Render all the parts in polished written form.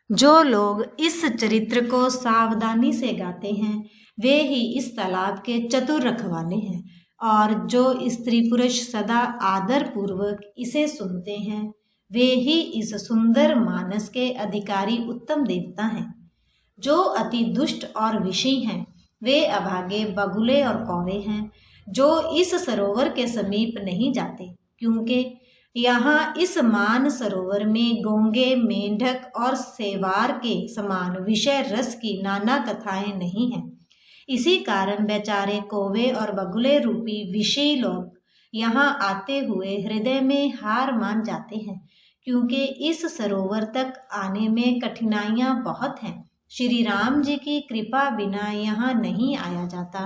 जो लोग इस चरित्र को सावधानी से गाते हैं वे ही इस तालाब के चतुर रखवाले हैं, और जो स्त्री पुरुष सदा आदर पूर्वक इसे सुनते हैं वे ही इस सुंदर मानस के अधिकारी उत्तम देवता हैं। जो अति दुष्ट और विषी हैं वे अभागे बगुले और कौवे हैं, जो इस सरोवर के समीप नहीं जाते, क्योंकि यहाँ इस मान सरोवर में गोंगे, मेंढक और सेवार के समान विषय रस की नाना कथाएं नहीं हैं। इसी कारण बेचारे कौवे और बगुले रूपी विषयी लोग यहाँ आते हुए हृदय में हार मान जाते हैं, क्योंकि इस सरोवर तक आने में कठिनाइयाँ बहुत हैं। श्री राम जी की कृपा बिना यहाँ नहीं आया जाता।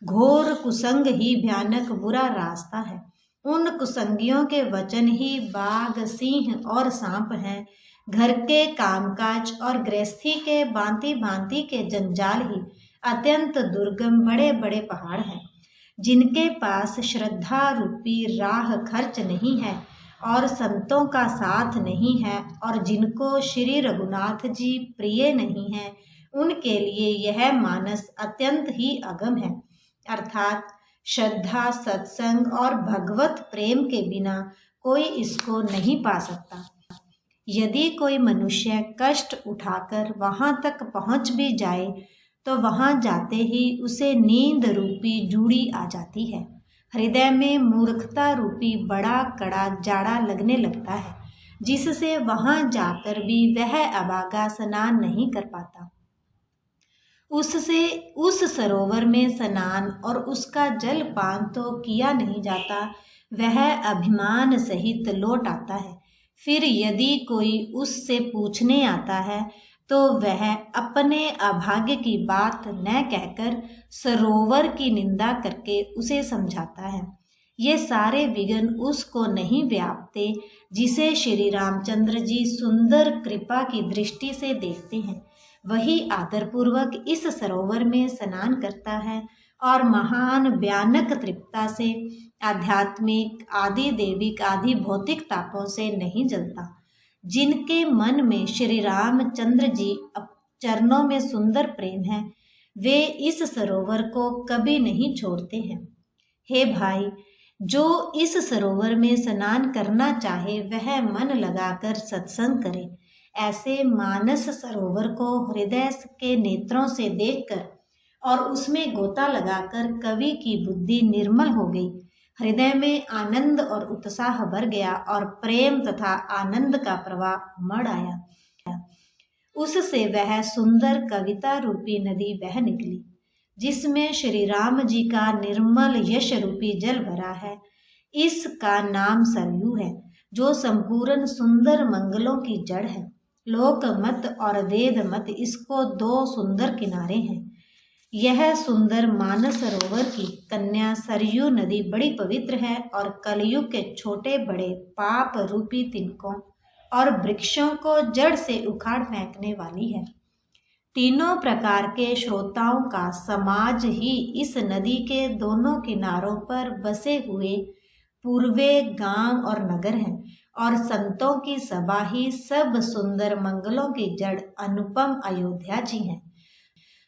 घोर कुसंग ही भयानक बुरा रास्ता है। उन कुसंगियों के वचन ही बाघ, सिंह और सांप हैं। घर के कामकाज और गृहस्थी के भांति भांति के जंजाल ही अत्यंत दुर्गम बड़े बड़े पहाड़ हैं, जिनके पास श्रद्धा रूपी राह खर्च नहीं है और संतों का साथ नहीं है, और जिनको श्री रघुनाथ जी प्रिय नहीं है उनके लिए यह मानस अत्यंत ही अगम है। अर्थात श्रद्धा, सत्संग और भगवत प्रेम के बिना कोई इसको नहीं पा सकता। यदि कोई मनुष्य कष्ट उठाकर वहां तक पहुंच भी जाए तो वहां जाते ही उसे नींद रूपी जूड़ी आ जाती है। हृदय में मूर्खता रूपी बड़ा कड़ा जाड़ा लगने लगता है, जिससे वहां जाकर भी वह अभागा स्नान नहीं कर पाता। उससे उस सरोवर में स्नान और उसका जल पान तो किया नहीं जाता, वह अभिमान सहित लौट आता है। फिर यदि कोई उससे पूछने आता है तो वह अपने अभाग्य की बात न कहकर सरोवर की निंदा करके उसे समझाता है। ये सारे विघ्न उसको नहीं व्यापते जिसे श्री रामचंद्र जी सुंदर कृपा की दृष्टि से देखते हैं। वही आदरपूर्वक इस सरोवर में स्नान करता है और महान भयानक तृप्ता से आध्यात्मिक आदि दैविक आदि भौतिक तापों से नहीं जलता। जिनके मन में श्री रामचंद्र जी चरणों में सुंदर प्रेम है वे इस सरोवर को कभी नहीं छोड़ते हैं। हे भाई, जो इस सरोवर में स्नान करना चाहे वह मन लगाकर सत्संग करे। ऐसे मानस सरोवर को हृदय के नेत्रों से देखकर और उसमें गोता लगाकर कवि की बुद्धि निर्मल हो गई। हृदय में आनंद और उत्साह भर गया और प्रेम तथा आनंद का प्रवाह उमड़ आया। उससे वह सुंदर कविता रूपी नदी बह निकली, जिसमें श्री राम जी का निर्मल यश रूपी जल भरा है। इसका नाम सरयू है, जो संपूर्ण सुंदर मंगलों की जड़ है। लोक मत और वेद मत इसको दो सुंदर किनारे हैं। यह सुंदर मानस सरोवर की कन्या सरयू नदी बड़ी पवित्र है और कलयुग के छोटे बड़े पाप रूपी तिनकों और वृक्षों को जड़ से उखाड़ फेंकने वाली है। तीनों प्रकार के श्रोताओं का समाज ही इस नदी के दोनों किनारों पर बसे हुए पूर्वे गांव और नगर हैं, और संतों की सभा ही सब सुंदर मंगलों की जड़ अनुपम अयोध्या जी हैं।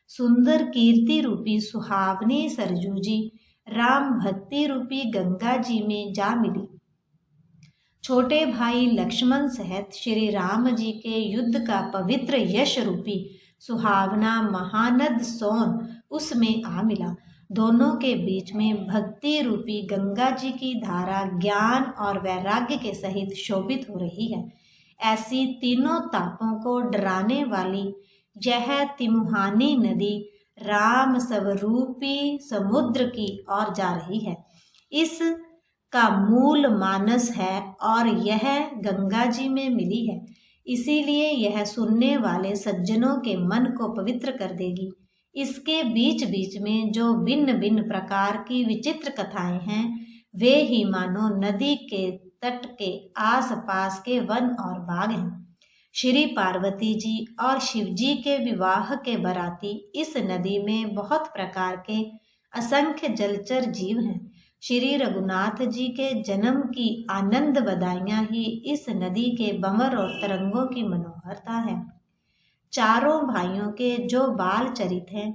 सुंदर कीर्ति रूपी सुहावनी सरजू जी राम भक्ति रूपी गंगा जी में जा मिली। छोटे भाई लक्ष्मण सहित श्री राम जी के युद्ध का पवित्र यश रूपी सुहावना महानद सोन उसमें आ मिला। दोनों के बीच में भक्ति रूपी गंगा जी की धारा ज्ञान और वैराग्य के सहित शोभित हो रही है। ऐसी तीनों तापों को डराने वाली यह तिमुहानी नदी राम स्वरूपी समुद्र की ओर जा रही है। इस का मूल मानस है और यह गंगा जी में मिली है, इसीलिए यह सुनने वाले सज्जनों के मन को पवित्र कर देगी। इसके बीच बीच में जो भिन्न भिन्न प्रकार की विचित्र कथाएं हैं वे ही मानो नदी के तट के आसपास के वन और बाग हैं। श्री पार्वती जी और शिव जी के विवाह के बराती इस नदी में बहुत प्रकार के असंख्य जलचर जीव हैं। श्री रघुनाथ जी के जन्म की आनंद बधाइयाँ ही इस नदी के बंवर और तरंगों की मनोहरता है। चारों भाइयों के जो बाल चरित हैं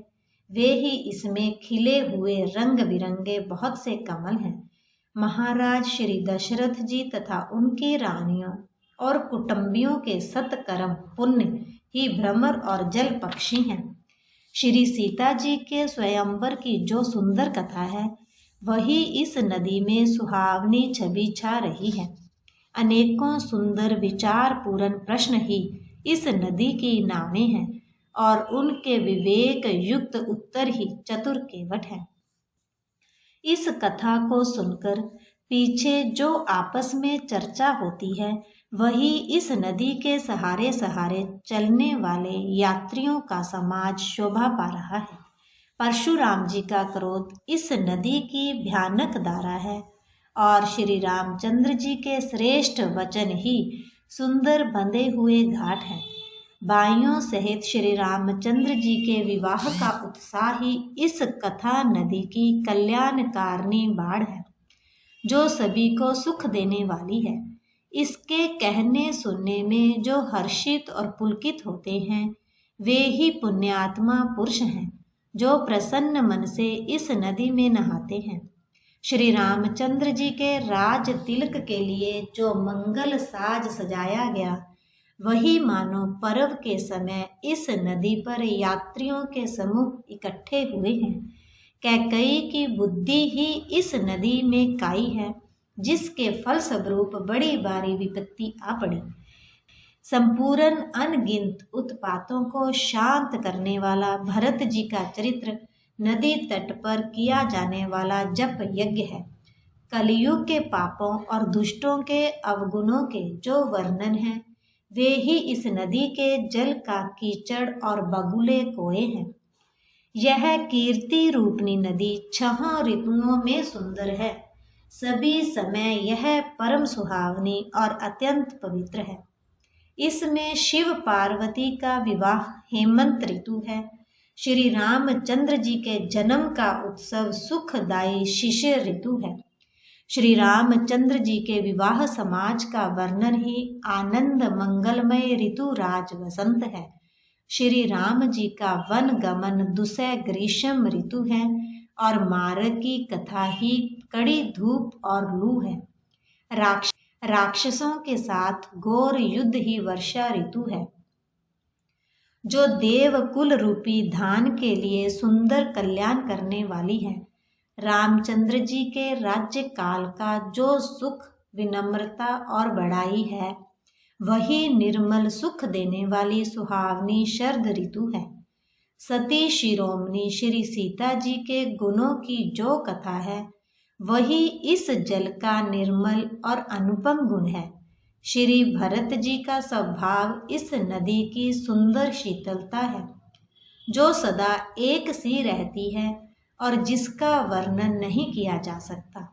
वे ही इसमें खिले हुए रंग बिरंगे बहुत से कमल हैं। महाराज श्री दशरथ जी तथा उनकी रानियों और कुटुंबियों के सत्कर्म पुण्य ही भ्रमर और जल पक्षी हैं। श्री सीता जी के स्वयंवर की जो सुंदर कथा है वही इस नदी में सुहावनी छवि छा रही है। अनेकों सुंदर विचार पूर्ण प्रश्न ही इस नदी की नावें हैं और उनके विवेक युक्त उत्तर ही चतुर केवट है। इस कथा को सुनकर पीछे जो आपस में चर्चा होती है वही इस नदी के सहारे सहारे चलने वाले यात्रियों का समाज शोभा पा रहा है। परशुराम जी का क्रोध इस नदी की भयानक धारा है और श्री रामचंद्र जी के श्रेष्ठ वचन ही सुंदर बंधे हुए घाट हैं। भाइयों सहित श्री रामचंद्र जी के विवाह का उत्साह ही इस कथा नदी की कल्याणकारिणी बाढ़ है जो सभी को सुख देने वाली है। इसके कहने सुनने में जो हर्षित और पुलकित होते हैं वे ही पुण्यात्मा पुरुष हैं जो प्रसन्न मन से इस नदी में नहाते हैं। श्री रामचंद्र जी के राज तिलक के लिए जो मंगल साज सजाया गया वही मानो पर्व के समय इस नदी पर यात्रियों के समूह इकट्ठे हुए हैं। कैकेयी की बुद्धि ही इस नदी में काई है जिसके फलस्वरूप बड़ी भारी विपत्ति आ पड़ी। संपूर्ण अनगिनत उत्पातों को शांत करने वाला भरत जी का चरित्र नदी तट पर किया जाने वाला जप यज्ञ है। कलयुग के पापों और दुष्टों के अवगुणों के जो वर्णन हैं वे ही इस नदी के जल का कीचड़ और बगुले कोए हैं। यह कीर्ति रूपनी नदी 6 ऋतुओं में सुंदर है। सभी समय यह परम सुहावनी और अत्यंत पवित्र है। इसमें शिव पार्वती का विवाह हेमंत ऋतु है। श्री रामचंद्र जी के जन्म का उत्सव सुखदायी शिशिर ऋतु है। श्री रामचंद्र जी के विवाह समाज का वर्णन ही आनंद मंगलमय ऋतु राज वसंत है। श्री राम जी का वन गमन दुसह ग्रीष्म ऋतु है और मार्ग की कथा ही कड़ी धूप और लू है। राक्षसों के साथ घोर युद्ध ही वर्षा ऋतु है जो देवकुल रूपी धान के लिए सुंदर कल्याण करने वाली है। रामचंद्र जी के राज्य काल का जो सुख विनम्रता और बड़ाई है वही निर्मल सुख देने वाली सुहावनी शरद ऋतु है। सती शिरोमणि श्री सीता जी के गुणों की जो कथा है वही इस जल का निर्मल और अनुपम गुण है। श्री भरत जी का स्वभाव इस नदी की सुंदर शीतलता है जो सदा एक सी रहती है और जिसका वर्णन नहीं किया जा सकता।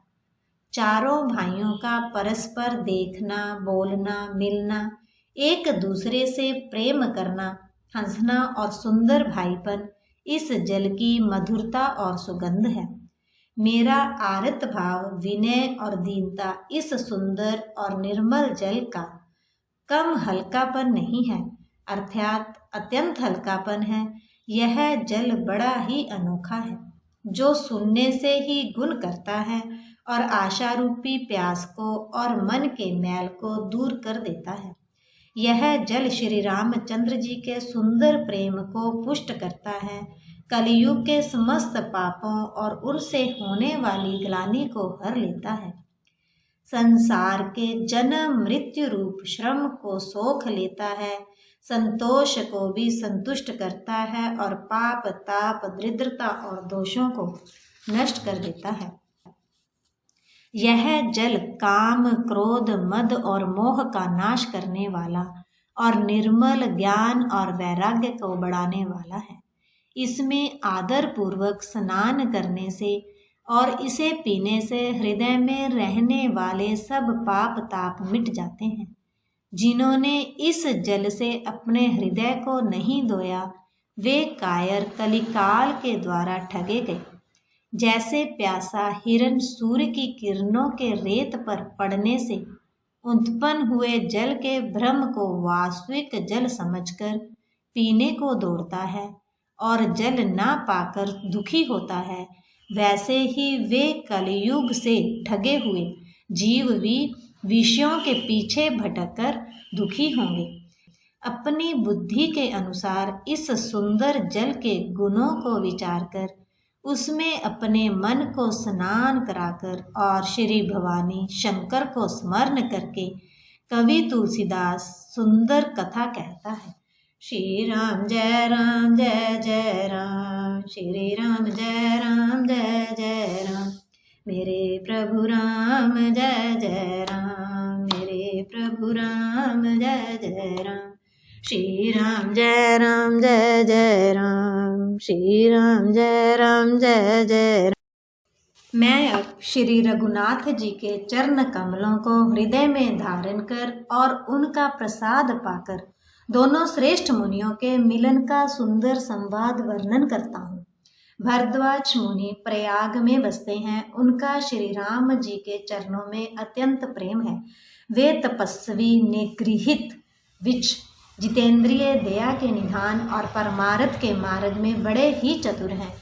चारों भाइयों का परस्पर देखना, बोलना, मिलना, एक दूसरे से प्रेम करना, हंसना और सुंदर भाईपन इस जल की मधुरता और सुगंध है। मेरा आरत भाव, विनय और दीनता इस सुंदर और निर्मल जल का कम हल्कापन नहीं है, अर्थात अत्यंत हल्कापन है। यह जल बड़ा ही अनोखा है जो सुनने से ही गुण करता है और आशा रूपी प्यास को और मन के मैल को दूर कर देता है। यह जल श्री रामचंद्र जी के सुंदर प्रेम को पुष्ट करता है, कलयुग के समस्त पापों और उनसे होने वाली ग्लानि को हर लेता है, संसार के जन्म मृत्यु रूप श्रम को सोख लेता है, संतोष को भी संतुष्ट करता है और पाप, ताप, दरिद्रता और दोषों को नष्ट कर देता है। यह जल काम, क्रोध, मद और मोह का नाश करने वाला और निर्मल ज्ञान और वैराग्य को बढ़ाने वाला है। इसमें आदर पूर्वक स्नान करने से और इसे पीने से हृदय में रहने वाले सब पाप ताप मिट जाते हैं। जिन्होंने इस जल से अपने हृदय को नहीं धोया वे कायर कलिकाल के द्वारा ठगे गए। जैसे प्यासा हिरण सूर्य की किरणों के रेत पर पड़ने से उत्पन्न हुए जल के भ्रम को वास्तविक जल समझकर पीने को दौड़ता है और जल ना पाकर दुखी होता है, वैसे ही वे कलयुग से ठगे हुए जीव भी विषयों के पीछे भटककर दुखी होंगे। अपनी बुद्धि के अनुसार इस सुंदर जल के गुणों को विचार कर उसमें अपने मन को स्नान कराकर और श्री भवानी शंकर को स्मरण करके कवि तुलसीदास सुंदर कथा कहता है। श्री राम जय राम, श्री राम जय राम, मेरे प्रभु राम जय राम, मेरे प्रभु राम जय राम। श्री राम जय राम, श्री राम जय राम। मैं अब श्री रघुनाथ जी के चरण कमलों को हृदय में धारण कर और उनका प्रसाद पाकर दोनों श्रेष्ठ मुनियों के मिलन का सुंदर संवाद वर्णन करता हूँ। भरद्वाज मुनि प्रयाग में बसते हैं। उनका श्री राम जी के चरणों में अत्यंत प्रेम है। वे तपस्वी, निगृहित, विच, जितेंद्रिय, दया के निधान और परमार्थ के मार्ग में बड़े ही चतुर हैं।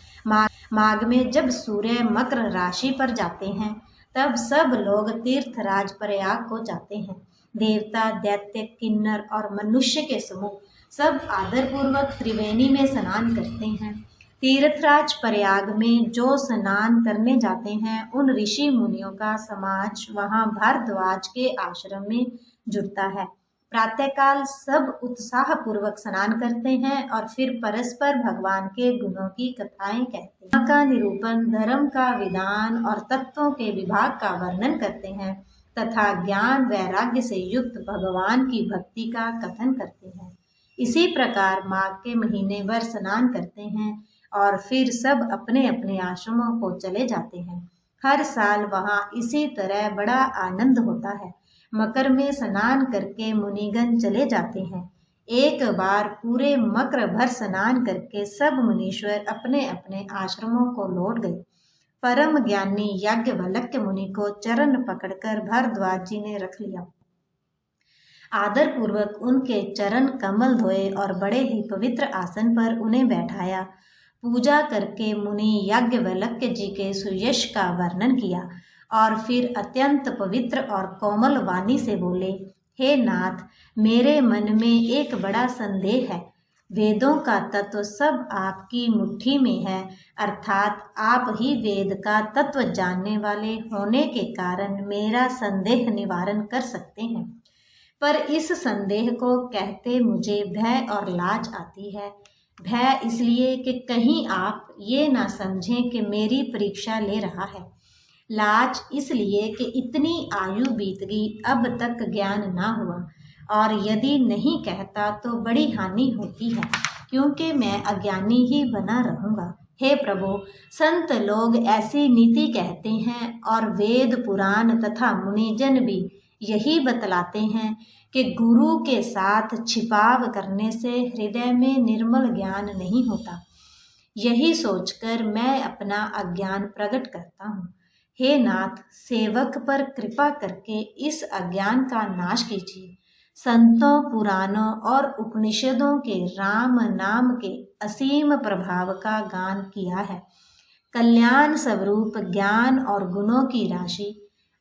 माघ में जब सूर्य मकर राशि पर जाते हैं तब सब लोग तीर्थराज प्रयाग को जाते हैं। देवता, दैत्य, किन्नर और मनुष्य के समूह सब आदरपूर्वक त्रिवेणी में स्नान करते हैं। तीर्थराज प्रयाग में जो स्नान करने जाते हैं उन ऋषि मुनियों का समाज वहां भारद्वाज के आश्रम में जुड़ता है। प्रातःकाल सब उत्साह पूर्वक स्नान करते हैं और फिर परस्पर भगवान के गुणों की कथाएं कहते हैं। का निरूपण, धर्म का विधान और तत्वों के विभाग का वर्णन करते हैं तथा ज्ञान वैराग्य से युक्त भगवान की भक्ति का कथन करते हैं। इसी प्रकार माघ के महीने भर स्नान करते हैं और फिर सब अपने अपने आश्रमों को चले जाते हैं। हर साल वहाँ इसी तरह बड़ा आनंद होता है। मकर में स्नान करके मुनिगण चले जाते हैं। एक बार पूरे मकर भर स्नान करके सब मुनीश्वर अपने अपने आश्रमों को लौट गए। परम ज्ञानी याज्ञवल्क्य मुनि को चरण पकड़कर भारद्वाज जी ने रख लिया। आदर पूर्वक उनके चरण कमल धोए और बड़े ही पवित्र आसन पर उन्हें बैठाया। पूजा करके मुनि याज्ञवल्क्य जी के सुयश का वर्णन किया और फिर अत्यंत पवित्र और कोमल वाणी से बोले, हे नाथ, मेरे मन में एक बड़ा संदेह है। वेदों का तत्व सब आपकी मुट्ठी में है, अर्थात आप ही वेद का तत्व जानने वाले होने के कारण मेरा संदेह निवारण कर सकते हैं। पर इस संदेह को कहते मुझे भय और लाज आती है। भय इसलिए कि कहीं आप ये ना समझें कि मेरी परीक्षा ले रहा है। लाज इसलिए कि इतनी आयु बीत गई, अब तक ज्ञान ना हुआ, और यदि नहीं कहता तो बड़ी हानि होती है, क्योंकि मैं अज्ञानी ही बना रहूँगा। हे प्रभु, संत लोग ऐसी नीति कहते हैं और वेद पुराण तथा मुनिजन भी यही बतलाते हैं कि गुरु के साथ छिपाव करने से हृदय में निर्मल ज्ञान नहीं होता। यही सोचकर मैं अपना अज्ञान प्रकट करता हूँ। हे नाथ, सेवक पर कृपा करके इस अज्ञान का नाश कीजिए। संतों, पुराणों और उपनिषदों के राम नाम के असीम प्रभाव का गान किया है। कल्याण स्वरूप ज्ञान और गुणों की राशि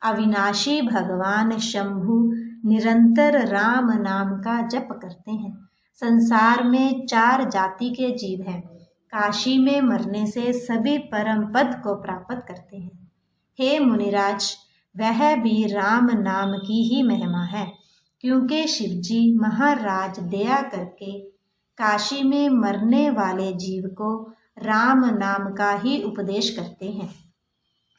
अविनाशी भगवान शंभु निरंतर राम नाम का जप करते हैं। संसार में 4 जाति के जीव हैं। काशी में मरने से सभी परम पद को प्राप्त करते हैं। हे मुनिराज, वह भी राम नाम की ही महिमा है, क्योंकि शिवजी महाराज दया करके काशी में मरने वाले जीव को राम नाम का ही उपदेश करते हैं।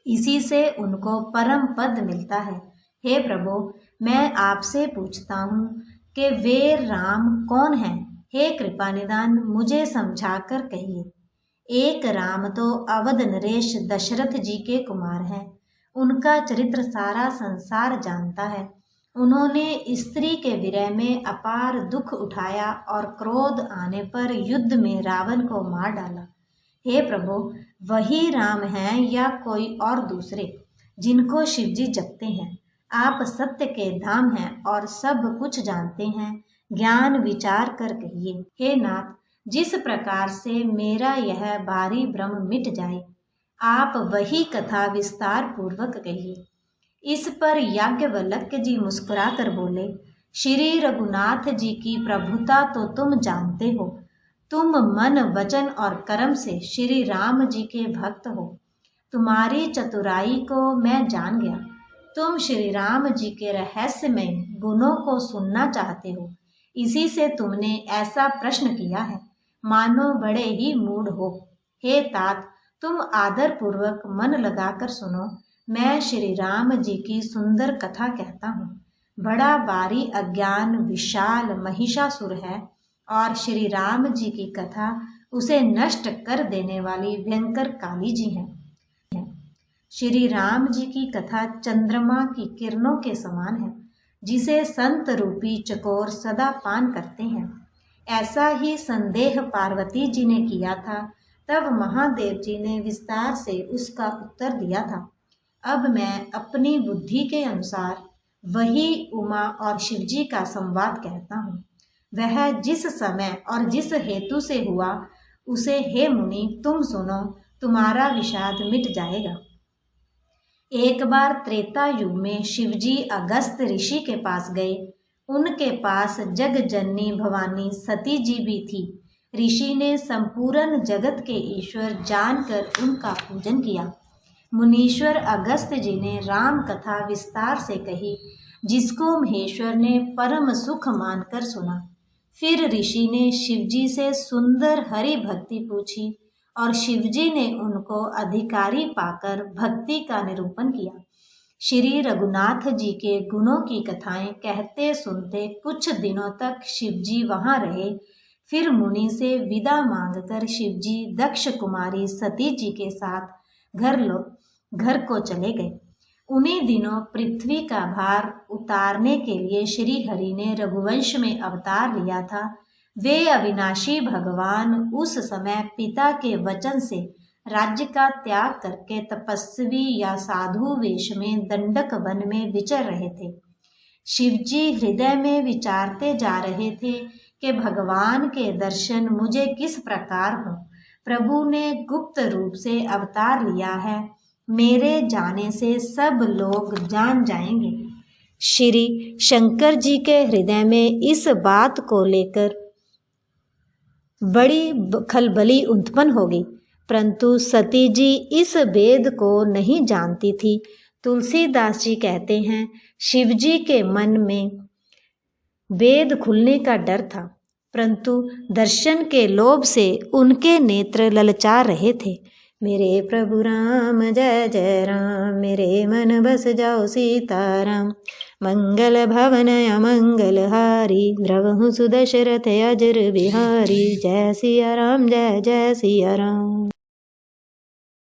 इसी से उनको परम पद मिलता है। हे प्रभु, मैं आपसे पूछता हूँ कि वे राम कौन हैं? हे कृपा निदान, मुझे समझाकर कहिए। एक राम तो अवध नरेश दशरथ जी के कुमार हैं। उनका चरित्र सारा संसार जानता है। उन्होंने स्त्री के विरह में अपार दुख उठाया और क्रोध आने पर युद्ध में रावण को मार डाला। हे प्रभु, वही राम हैं या कोई और दूसरे जिनको शिवजी जपते हैं? आप सत्य के धाम हैं और सब कुछ जानते हैं। ज्ञान विचार कर कहिए, हे नाथ, जिस प्रकार से मेरा यह भारी भ्रम मिट जाए, आप वही कथा विस्तार पूर्वक कहिए। इस पर याज्ञवल्क्य जी मुस्कुरा कर बोले, श्री रघुनाथ जी की प्रभुता तो तुम जानते हो। तुम मन वचन और कर्म से श्री राम जी के भक्त हो। तुम्हारी चतुराई को मैं जान गया। तुम श्री राम जी के रहस्यमय गुणों को सुनना चाहते हो, इसी से तुमने ऐसा प्रश्न किया है, मानो बड़े ही मूढ़ हो। हे तात, तुम आदर पूर्वक मन लगाकर सुनो। मैं श्री राम जी की सुंदर कथा कहता हूँ। बड़ा भारी अज्ञान विशाल महिषासुर है और श्री राम जी की कथा उसे नष्ट कर देने वाली भयंकर काली जी है। श्री राम जी की कथा चंद्रमा की किरणों के समान है, जिसे संत रूपी चकोर सदा पान करते हैं। ऐसा ही संदेह पार्वती जी ने किया था, तब महादेव जी ने विस्तार से उसका उत्तर दिया था। अब मैं अपनी बुद्धि के अनुसार वही उमा और शिवजी का संवाद कहता हूँ। वह जिस समय और जिस हेतु से हुआ, उसे हे मुनि तुम सुनो, तुम्हारा विषाद मिट जाएगा। एक बार त्रेता युग में शिवजी अगस्त ऋषि के पास गए। उनके पास जग जननी भवानी सती जी भी थी। ऋषि ने संपूर्ण जगत के ईश्वर जानकर उनका पूजन किया। मुनीश्वर अगस्त जी ने राम कथा विस्तार से कही, जिसको महेश्वर ने परम सुख मानकर सुना। फिर ऋषि ने शिवजी से सुंदर हरि भक्ति पूछी और शिवजी ने उनको अधिकारी पाकर भक्ति का निरूपण किया। श्री रघुनाथ जी के गुणों की कथाएं कहते सुनते कुछ दिनों तक शिवजी वहां रहे। फिर मुनि से विदा मांगकर शिवजी दक्ष कुमारी सती जी के साथ घर को चले गए। उन्हीं दिनों पृथ्वी का भार उतारने के लिए श्री हरि ने रघुवंश में अवतार लिया था। वे अविनाशी भगवान उस समय पिता के वचन से राज्य का त्याग करके तपस्वी या साधु वेश में दंडक वन में विचर रहे थे। शिवजी हृदय में विचारते जा रहे थे कि भगवान के दर्शन मुझे किस प्रकार हो। प्रभु ने गुप्त रूप से अवतार लिया है, मेरे जाने से सब लोग जान जाएंगे। श्री शंकर जी के हृदय में इस बात को लेकर बड़ी खलबली उत्पन्न हो गई, परंतु सती जी इस वेद को नहीं जानती थी। तुलसीदास जी कहते हैं, शिवजी के मन में वेद खुलने का डर था, परंतु दर्शन के लोभ से उनके नेत्र ललचा रहे थे। मेरे प्रभु राम जय जय राम, मेरे मन बस जाओ सीताराम। मंगल भवन अमंगल हारी, द्रवहु सुदशरथ अजर बिहारी। जय सिया राम जय जय सिया राम।